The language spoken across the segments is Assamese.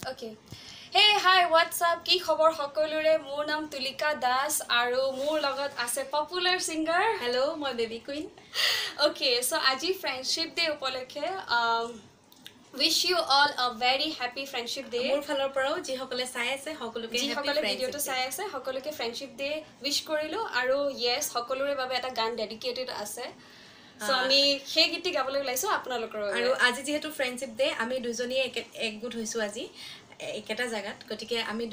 Okay. Hey, hi, what's up? Ki khobor hokolure mur naam Tulika Das aru mur logot ase popular singer. Hello, my baby queen. Okay, so aji friendship day upolekhe wish you all a very happy friendship day. Mur phalor parao ji hokole sai ase hokoloke happy friendship video to sai ase hokoloke friendship day wish korilu aru yes hokolure babe eta gan dedicated ase. So আমি সেই গীতটি গাবলৈ লাইছো আপোনালোকৰ আৰু আজি যেহেতু ফ্ৰেণ্ডশিপ ডে আমি দুজনীয়ে একগোট হৈছো আজি একেটা জায়গাত গটিকে আমি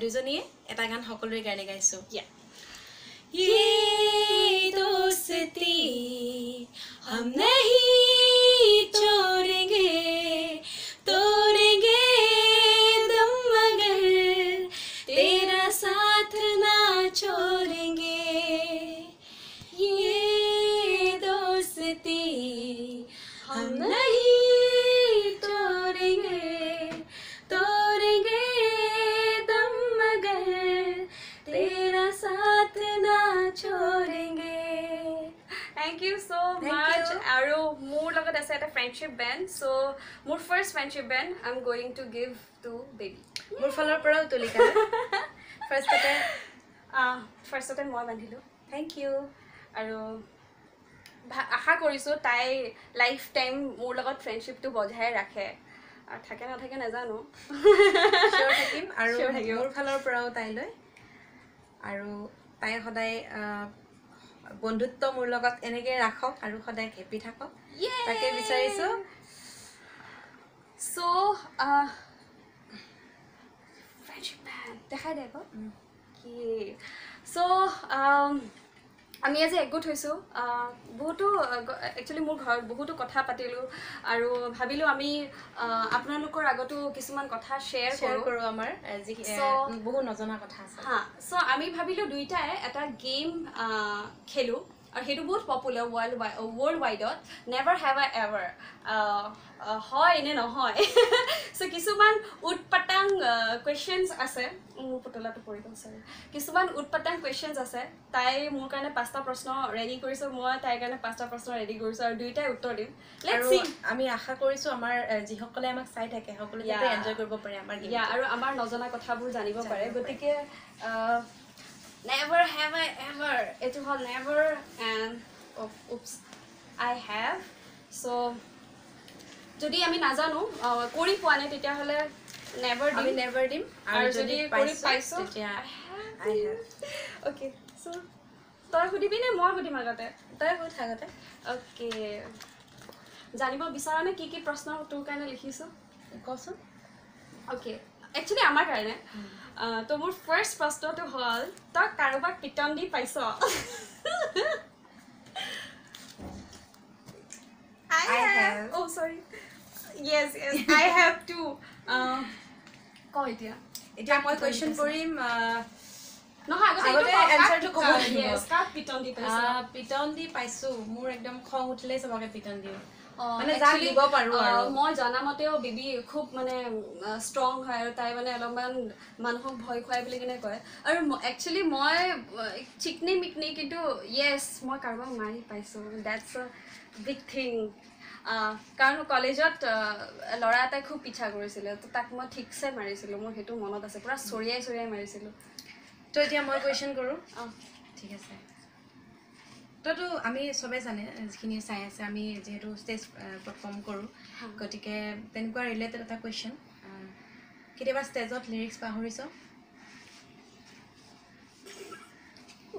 দুজনীয়ে এটা গান সকলোৰে গানে গাইছো ये दोस्ती हम नहीं छोड़ेंगे तोड़ेंगे दम मगर तेरा साथ ना छोड़ेंगे हम नहीं तोड़ेंगे तोड़ेंगे दम मगर तेरा साथ ना छोड़ेंगे Thank you so much aru mur logot ase eta friendship band so mur first friendship band I'm going to give to baby mur phalor parao Tulika first time moi bandhilu thank you aru আশা কৰিছো তাই লাইফ টাইম মোৰ লগত ফ্ৰেণ্ডশিপটো বজাই ৰাখে আৰু থাকে না থাকে নাজানো শিওৰ থাকিম আৰু মোৰ ফালৰ পৰাও তাইলৈ আৰু তাই সদায় বন্ধুত্ব মোৰ লগত এনেকৈ ৰাখক আৰু সদায় হেপি থাকক তাকে বিচাৰিছো সো ফ্ৰেণ্ডশিপ বেণ্ড দেখাই দেব কি সো আমি আজি একগোট হৈছো বহুতো একচুয়ালি মোৰ ঘৰত বহুতো কথা পাতিলো আৰু ভাবিলো আমি আপোনালোকৰ আগতো কিছুমান কথা শেয়াৰ কৰো আমাৰ বহু নজনা কথা আছে সো আমি ভাবিলো দুইটাই এটা গেম খেলো আৰু হেতু বহুত পপুলাৰ ওয়াৰ্ল্ড ওয়াইডত নেভাৰ হ্যাভ আই এভাৰ হয় নে নহয় সো কিছুমান উৎপাতাং কোয়েশ্চনস আছে মোৰ পুতলাটো পৰি গল সৰি কিছুমান উৎপাতাং কোয়েশ্চনস আছে তাই মোৰ কাৰণে পাঁচটা প্ৰশ্ন ৰেডি কৰিছো মই তাইৰ কাৰণে পাঁচটা প্ৰশ্ন ৰেডি কৰিছো আৰু দুইটাই উত্তৰ দিম লেটস সি আমি আশা কৰিছো আমাৰ যিসকলে আমাক চাই থাকে সকলোৱে যাতে এনজয় কৰিব পাৰে আমাৰ গেম আৰু আমাৰ নজনা কথাবোৰ জানিব পাৰে গতিকে never have I ever it was never and oops I have so যদি আমি নাজানো কৰি পোৱা নাই তেতিয়া হলে never dim আৰু যদি কৰি পাইছো I have okay so তই খুদিবি নে মই খুদিম আগতে তই খুদ আগতে okay জানিব বিচাৰা নে কি প্ৰশ্ন তোৰ কাৰণে লিখিছো কচোন okay actually আমাৰ কাৰণে তো মোৰ ফাৰ্স্ট প্ৰশ্নটো হল তই কাৰোবাক পিটন দি পাইছ I have oh sorry yes I have too কও এতিয়া মই কোৱেশ্চন কৰিম নহয় আগতে এনসাৰটো ক'ব yes কাক পিটন দি পাইছ পিটন দি পাইছো মোৰ একদম খং উঠিলে সবকে পিটন দিও মানে যা দিব পাৰো আৰু মই জানা মতেও বেবি খুব মানে ষ্ট্ৰং হয় আৰু তাই মানে অলপমান মানুহক ভয় খুৱাই বুলি কিনে কয় আৰু একচুয়ালি মই চিকনি মিকনি কিন্তু ইয়েস মই কাৰোবাক মাৰি পাইছো দ্যাটস আ বিগ থিং কাৰণ কলেজত লৰা এটাই খুব পিছা কৰিছিল তো তাক মই ঠিকছে মাৰিছিলো মোৰ হেতু মনত আছে পুৰা চৰিয়াই মাৰিছিলো তো এতিয়া মই কোৱেশ্চন কৰো ঠিক আছে তো আমি সবে জানে যিখিনি চাই আছে আমি যেহেতু ষ্টেজ পাৰফৰ্ম কৰো গতিকে তেনেকুৱা ৰিলেটেড এটা কোৱেশ্চন কেতিয়াবা ষ্টেজত লিৰিক্স পাহৰিছ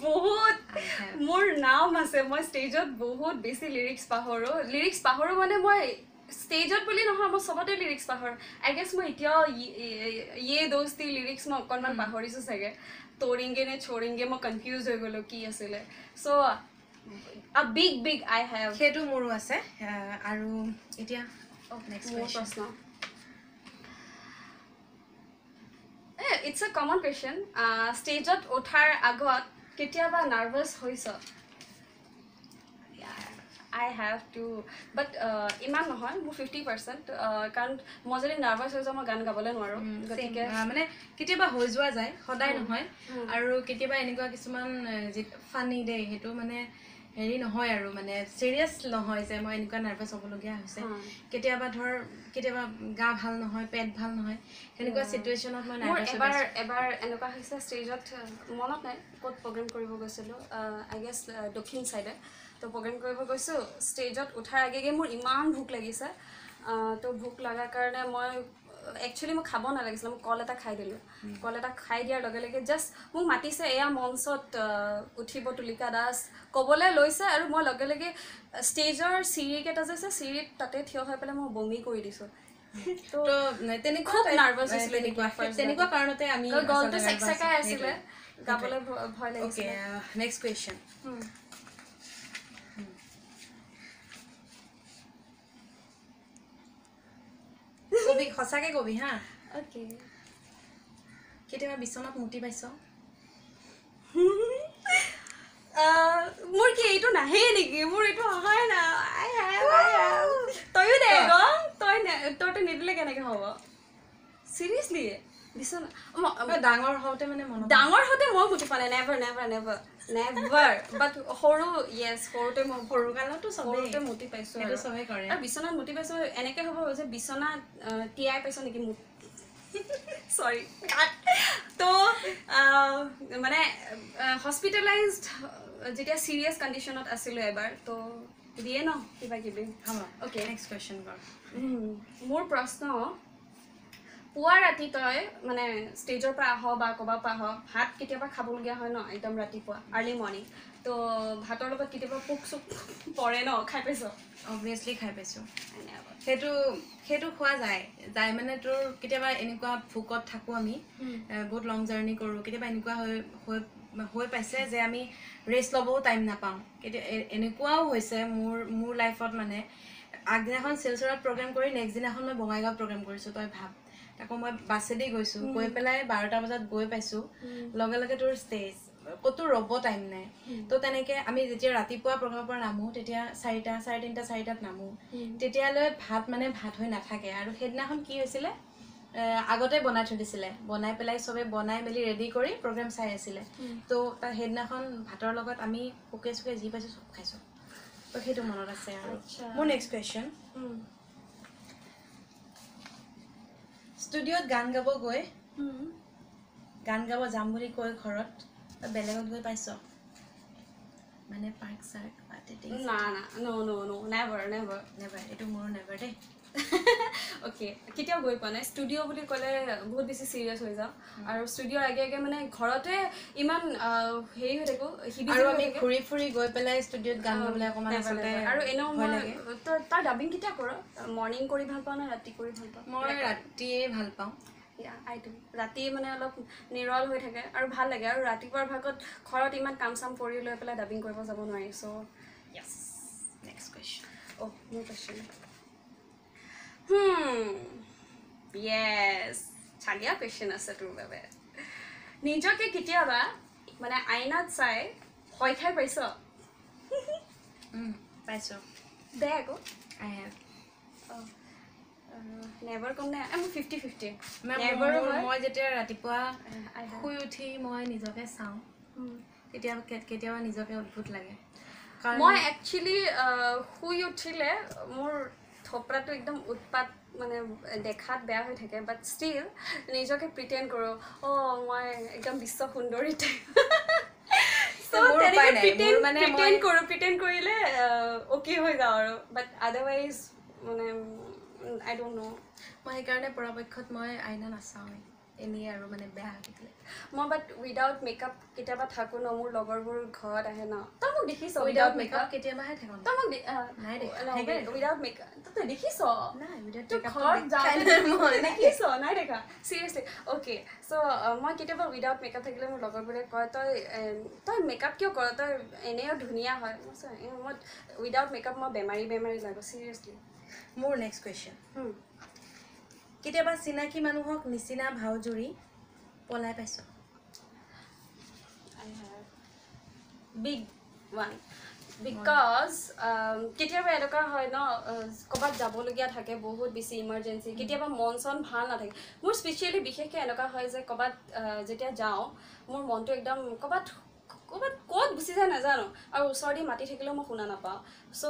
বহুত মোৰ নাম আছে মই ষ্টেজত বহুত বেছি লিৰিক্স পাহৰো মানে মই ষ্টেজত বুলি নহয় মই সবতে লিৰিক্স পাহৰো আই গেছ মই এতিয়াও ये दोस्ती লিৰিক্স মই অকণমান পাহৰিছো চাগে তোড়েंगे নে छोड़ेंगे মই কনফিউজ হৈ গলো কি আছিলে so a big I have হেতু মোৰো আছে আৰু এতিয়া নেক্সট প্ৰশ্ন it's a common question ষ্টেজত উঠাৰ আগত কেতিয়াবা নাৰ্ভাস হৈছ I have to but ইমান নহয় মোৰ 50% কাৰণ মই যদি নাৰ্ভাস হৈ যাওঁ মই গান গাবলৈ নোৱাৰো গতিকে মানে কেতিয়াবা হৈ যোৱা যায় সদায় নহয় আৰু কেতিয়াবা এনেকুৱা কিছুমান ফানি ডে হেতু মানে হেৰি নহয় আৰু মানে চিৰিয়াছ নহয় যে মই এনেকুৱা নাৰ্ভাছ হ'বলগীয়া হৈছে কেতিয়াবা ধৰ কেতিয়াবা গা ভাল নহয় পেট ভাল নহয় সেনেকুৱা চিটুৱেশ্যনত মই নাৰ্ভাছ এবাৰ এনেকুৱা হৈছে ষ্টেজত মনত নাই ক'ত প্ৰগ্ৰেম কৰিব গৈছিলোঁ আই গেছ দক্ষিণ ছাইডে তো প্ৰগ্ৰেম কৰিব গৈছোঁ ষ্টেজত উঠাৰ আগে মোৰ ইমান ভোক লাগিছে তো ভোক লগাৰ কাৰণে মই একচুৱেলি মোক খাব নালাগিছিলে মই কল এটা খাই দিলোঁ কল এটা খাই দিয়াৰ লগে লগে জাষ্ট মোক মাতিছে এয়া মঞ্চত উঠিব তুলিকা দাস ক'বলৈ লৈছে আৰু মই লগে লগে ষ্টেজৰ চিৰিকেইটা যে আছে চিৰিত তাতে থিয় হৈ পেলাই মই বমি কৰি দিছোঁ তো তেনেকুৱা নাৰ্ভাছ হৈছিলে তেনেকুৱা কাৰণতে আমি গলটো চেকচেকাই আছিলে গাবলৈ ভয় লাগিছিলে নেক্সট কুৱেশ্যন কবি সঁচাকে কবি হা অ'কে কেতিয়াবা বিচনাত মুতি পাইছ মোৰ কি এইটো নাহে নেকি মোৰ এইটো অহাই না তইও দে তইতো নিদিলে কেনেকে হ'ব চিৰিয়াছলি বিচনা ডাঙৰ হওঁতে মানে ডাঙৰ হওঁতে মই মুতি পোৱা নাই নেভাৰ নেভাৰ নেভাৰ নেভাৰ বাট সৰু য়েছ সৰুতে মই সৰু কালতো সৰুতে মুতি পাইছোঁ আৰু চবেই কৰে আৰু বিচনাত মুতি পাইছোঁ এনেকৈ হ'ব যে বিচনাত তিয়াই পাইছোঁ নেকি মোক চৰি তো মানে হস্পিটেলাইজড যেতিয়া চিৰিয়াছ কণ্ডিশ্যনত আছিলোঁ এবাৰ তো দিয়ে ন কিবা কিবি অ'কে নেক্সট কুৱেশ্যন কৰ মোৰ প্ৰশ্ন পুৱা ৰাতি তই মানে ষ্টেজৰ পৰা আহ বা ক'ৰবাৰ পৰা আহ ভাত কেতিয়াবা খাবলগীয়া হয় ন একদম ৰাতিপুৱা আৰ্লি মৰ্ণিং তো ভাতৰ লগত কেতিয়াবা পোক চোক পৰে ন খাই পাইছ অবভিয়াছলি খাই পাইছোঁ সেইটো খোৱা যায় মানে তোৰ কেতিয়াবা এনেকুৱা ভোকত থাকোঁ আমি বহুত লং জাৰ্ণি কৰোঁ কেতিয়াবা এনেকুৱা হৈ পাইছে যে আমি ৰেষ্ট ল'বও টাইম নাপাওঁ কেতিয়া এনেকুৱাও হৈছে মোৰ লাইফত মানে আগদিনাখন শিলচৰত প্ৰগ্ৰেম কৰি নেক্সট দিনাখন মই বঙাইগাঁৱত প্ৰগ্ৰেম কৰিছোঁ তই ভাব আকৌ মই বাছেদি গৈছোঁ গৈ পেলাই 12টা বজাত গৈ পাইছোঁ লগে লগে তোৰ ষ্টেজ ক'তো ৰ'ব টাইম নাই তো তেনেকৈ আমি যেতিয়া ৰাতিপুৱা প্ৰগ্ৰেমৰ পৰা নামো তেতিয়া 4টা 3:30 4টাত নামো তেতিয়ালৈ ভাত হৈ নাথাকে আৰু সেইদিনাখন কি হৈছিলে আগতে বনাই থৈ দিছিলে বনাই পেলাই চবে বনাই মেলি ৰেডি কৰি প্ৰগ্ৰেম চাই আছিলে তো তাৰ সেইদিনাখন ভাতৰ লগত আমি পোকে চোকে যি পাইছোঁ চব খাইছোঁ তো সেইটো মনত আছে আৰু মোৰ নেক্সট কুৱেশ্যন ষ্টুডিঅ'ত গান গাব যাম বুলি কৈ ঘৰত বেলেগত গৈ পাইছ মানে পাৰ্ক চাৰ্ক না নেভাৰ এইটো মোৰ নেভাৰ দেই অ'কে কেতিয়াও গৈ পোৱা নাই ষ্টুডিঅ' বুলি ক'লে বহুত বেছি চিৰিয়াছ হৈ যাওঁ আৰু ষ্টুডিঅ'ৰ আগে মানে ঘৰতে ইমান হেৰি হৈ থাকোঁ আৰু আমি ঘূৰি ফুৰি গৈ পেলাই ষ্টুডিঅ'ত গান গাবলৈ অকণমান আচলতে আৰু এনেও মই তাৰ ডাবিং কেতিয়া কৰ মৰ্ণিং কৰি ভাল পাওঁ নে ৰাতি কৰি ভাল পাওঁ মই ৰাতিয়ে ভাল পাওঁ ৰাতি মানে অলপ নিৰল হৈ থাকে আৰু ভাল লাগে আৰু ৰাতিপুৱাৰ ভাগত ঘৰত ইমান কাম চাম কৰি লৈ পেলাই ডাবিং কৰিব যাব নোৱাৰি চ' য়েছ নেক্সট কুৱেশ্যন মোৰ কুৱেশ্যন য়েছ চালিয়া কুৱেশ্যন আছে তোৰ বাবে নিজকে কেতিয়াবা মানে আইনাত চাই ভয় খাই পাইছ পাইছোঁ দে আকৌ আই হেভ নেভাৰ কম নে মোৰ 50-50 মই যেতিয়া ৰাতিপুৱা শুই উঠি মই নিজকে চাওঁ কেতিয়াবা নিজকে অদ্ভুত লাগে মই একচুৱেলি শুই উঠিলে মোৰ থপৰাটো একদম উৎপাত মানে দেখাত বেয়া হৈ থাকে বাট ষ্টিল নিজকে প্ৰিটেণ্ড কৰোঁ মই একদম বিশ্ব সুন্দৰী প্ৰিটেণ্ড কৰিলে অ'কে হৈ যাওঁ আৰু বাট আদাৰৱাইজ মানে I don't know মই সেইকাৰণে পৰাপক্ষত মই আইনা নাচাওঁৱেই এনেই আৰু মানে বেয়া হৈ থাকিলে মই বাট উইদাউট মেকআপ কেতিয়াবা থাকোঁ ন মোৰ লগৰবোৰ ঘৰত আহে ন তই মোক দেখিছ উইদাউট মেকআপ কেতিয়াবাহে থাকোঁ তই মোক নাই উইদাউট মেকআপ তই দেখিছ নাই দেখিছ নাই দেখা চিৰিয়াছলি অ'কে চ' মই কেতিয়াবা উইদাউট মেকআপ থাকিলে মোৰ লগৰবোৰে কয় তই মেকআপ কিয় কৰ তই এনেও ধুনীয়া হয় মই উইদাউট মেকআপ মই বেমাৰী লাগো চিৰিয়াছলি মোৰ নেক্সট কুৱেশ্যন কেতিয়াবা চিনাকি মানুহক নিচিনা ভাও জুৰি পলাই পাইছ বিগ ওৱান বিকজ কেতিয়াবা এনেকুৱা হয় ন ক'ৰবাত যাবলগীয়া থাকে বহুত বেছি ইমাৰ্জেঞ্চি কেতিয়াবা মন চন ভাল নাথাকে মোৰ স্পেচিয়েলি বিশেষকৈ এনেকুৱা হয় যে ক'ৰবাত যেতিয়া যাওঁ মোৰ মনটো একদম ক'ৰবাত ক'ত গুচি যায় নাজানো আৰু ওচৰতে মাতি থাকিলেও মই শুনা নাপাওঁ চ'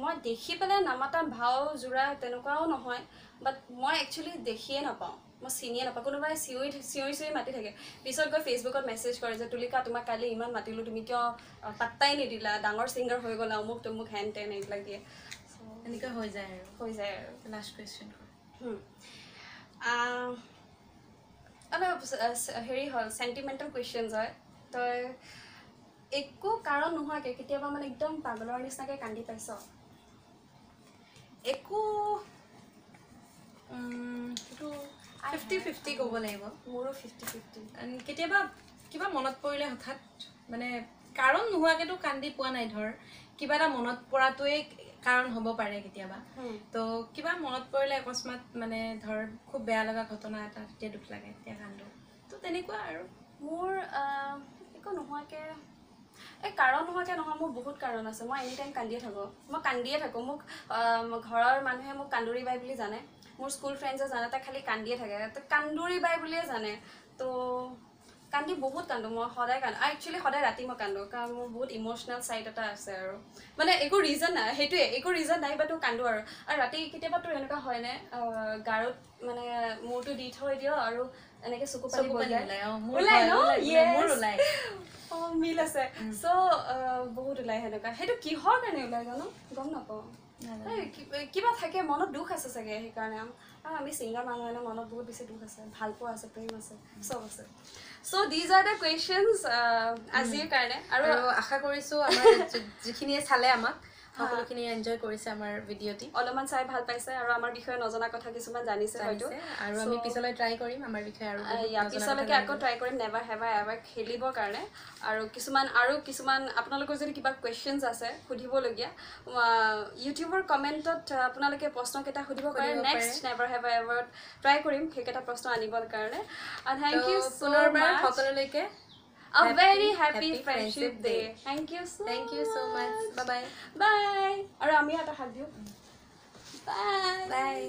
মই দেখি পেলাই নামাতা ভাও জোৰা তেনেকুৱাও নহয় বাট মই একচুৱেলি দেখিয়ে নাপাওঁ মই চিনিয়ে নাপাওঁ কোনোবাই চিঞৰি মাতি থাকে পিছত গৈ ফেচবুকত মেছেজ কৰে যে তুলিকা তোমাক কালি ইমান মাতিলোঁ তুমি কিয় পাত্তাই নিদিলা ডাঙৰ ছিংগাৰ হৈ গ'লা অমুক তমুক হেন টেন এইবিলাক দিয়ে এনেকুৱা হৈ যায় আৰু লাষ্ট কুৱেশ্যন অলপ হেৰি হ'ল চেণ্টিমেণ্টেল কুৱেশ্যনছ হয় তই একো কাৰণ নোহোৱাকৈ কেতিয়াবা মানে একদম পাগলৰ নিচিনাকৈ কান্দি পাইছ একো সেইটো 50-50 ক'ব লাগিব মোৰো 50-50 কেতিয়াবা কিবা মনত পৰিলে হঠাৎ মানে কাৰণ নোহোৱাকৈতো কান্দি পোৱা নাই ধৰ কিবা এটা মনত পৰাটোৱেই কাৰণ হ'ব পাৰে কেতিয়াবা তো কিবা মনত পৰিলে অকস্মাত মানে ধৰ খুব বেয়া লগা ঘটনা এটা তেতিয়া দুখ লাগে তেতিয়া কান্দো তো তেনেকুৱা আৰু মোৰ একো নোহোৱাকৈ কাৰণ নোহোৱাকৈ নহয় মোৰ বহুত কাৰণ আছে মই এনি টাইম কান্দিয়ে থাকোঁ মোক ঘৰৰ মানুহে মোক কান্দুৰী বাই বুলি জানে মোৰ স্কুল ফ্ৰেণ্ডছে জানে তাই খালি কান্দিয়ে থাকে তো কান্দুৰী বাই বুলিয়ে জানে তো কান্দি বহুত কান্দো মই সদায় কান্দো একচুৱেলি সদায় ৰাতি মই কান্দো কাৰণ মোৰ বহুত ইম'চনেল ছাইড এটা আছে আৰু মানে একো ৰিজন নাই সেইটোৱে একো ৰিজন নাই বাট কান্দো আৰু ৰাতি কেতিয়াবা তোৰ এনেকুৱা হয়নে গাৰুত মানে মূৰটো দি থৈ দিয় আৰু এনেকৈ চকু পানী ওলাই মিল আছে চ' বহুত ওলাই সেনেকুৱা সেইটো কিহৰ কাৰণে ওলাই জানো গম নাপাওঁ কিবা থাকে মনত দুখ আছে চাগে সেইকাৰণে আমি ছিংগাৰ মানুহ হয় ন মনত বহুত বেছি দুখ আছে ভালপোৱা আছে প্ৰেম আছে চব আছে চ' দিজ আৰ দ্য কুৱেশ্যনছ আজিৰ কাৰণে আৰু আশা কৰিছোঁ আমাৰ যিখিনিয়ে চালে আমাক সকলোখিনি এনজয় কৰিছে আমাৰ ভিডিঅ'টি অলপমান চাই ভাল পাইছে আৰু আমাৰ বিষয়ে নজনা কথা কিছুমান জানিছে হয়তো আৰু আমি পিছলৈ ট্ৰাই কৰিম আমাৰ বিষয়ে আৰু পিছলৈকে আকৌ ট্ৰাই কৰিম নেভাৰ হেভ আই এভাৰ খেলিবৰ কাৰণে আৰু কিছুমান আপোনালোকৰ যদি কিবা কুৱেশ্যনছ আছে সুধিবলগীয়া ইউটিউবৰ কমেণ্টত আপোনালোকে প্ৰশ্নকেইটা সুধিব পাৰে next never have I ever try কৰিম সেইকেইটা প্ৰশ্ন আনিবৰ কাৰণে থেংক ইউ পুনৰবাৰ সকলোলৈকে A very happy friendship day. Thank you so much. Bye bye. Bye. Aru ami ata hug diu. Bye. Bye.